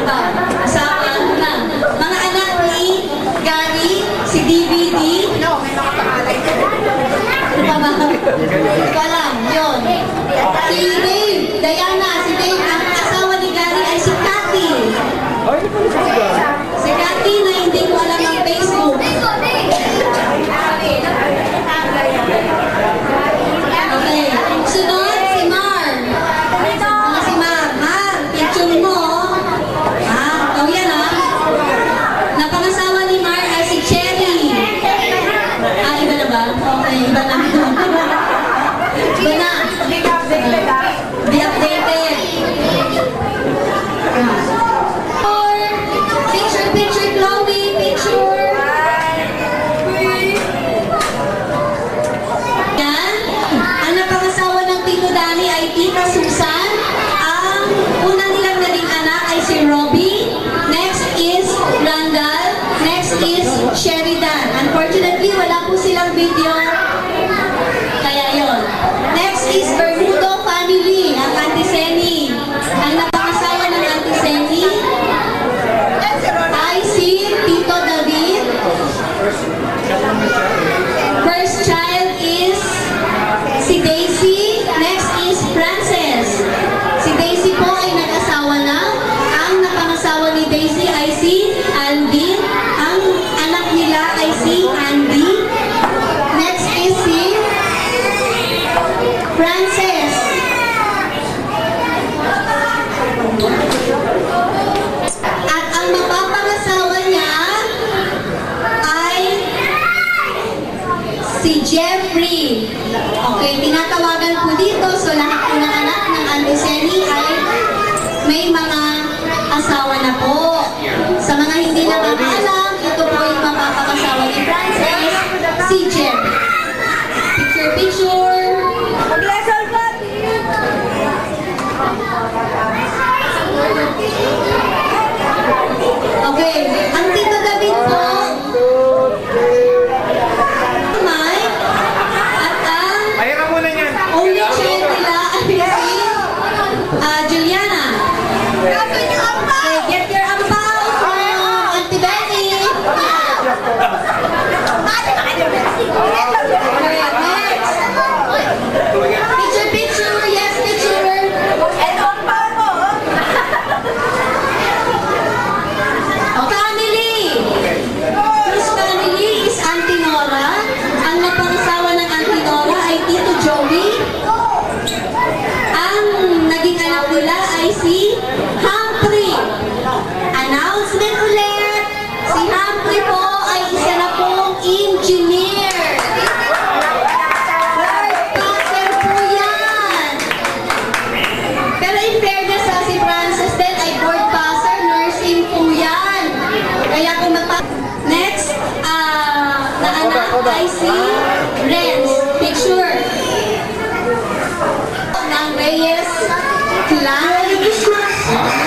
ba? Asawa na. Mga anak ni Gary, si DVD. No, may mga pangalay. Ano pa ba? Hindi ko alam. Yun. Si Dave, Diana, si Dave, ang asawa ni Gary ay si Cathy. Si Cathy na hindi ko alam ang Facebook. Okay. Sunod, si Mar. Si Mar. Mar, picture mo. Ikaw yan Napangasawa ni Mar ay si Cherry. Iba na ba? Okay, iba na. Iba na. Be updated. Picture, Chloe, picture. Yan. Ang napangasawa ng Tito Danny ay Tita Susan. Ang una nilang naging anak ay si Robbie. Next is Randall. Next is Sheridan. Unfortunately, wala po silang video. Kaya yon. Next is Bermudo family, ang Auntie Seni. Ang napangasawa ng Auntie Seni ay si Tito David. First child is si Daisy. Next is Frances. Si Daisy po ay nag-asawa na. Ang napangasawa ni Daisy ay si Andy. Ang anak nila ay si Andy. Next is si Frances. At ang mapapangasawa niya ay si Jeffrey. Okay, tinatawagan po dito. So lahat po ng anak ng Auntie Seni ay may mga asawa na po. Sa mga hindi nakakaalam, ito po yung mapapangasawa ni Frances, si Jeffrey. Picture, picture. Okay, ang Tito David po, Mike, at ang Mahirap muna yan. only child nila ay si Juliana. Okay, get your ampaw from Auntie Benny. Okay, next. Picture, picture. Yes, picture. Family. Whose family is Auntie Nora. Ang napangasawa ng Auntie Nora ay Tito Joey. Ang naging anak nila ay si Humphrey. Announcement ulit. Si Humphrey po ay isa na pong engineer. Third passer po yan. Pero in fairness si Frances din ay board passer, nursing po yan. Kaya kung next, na anak ay si Renz. Picture. Ng Reyes Clan.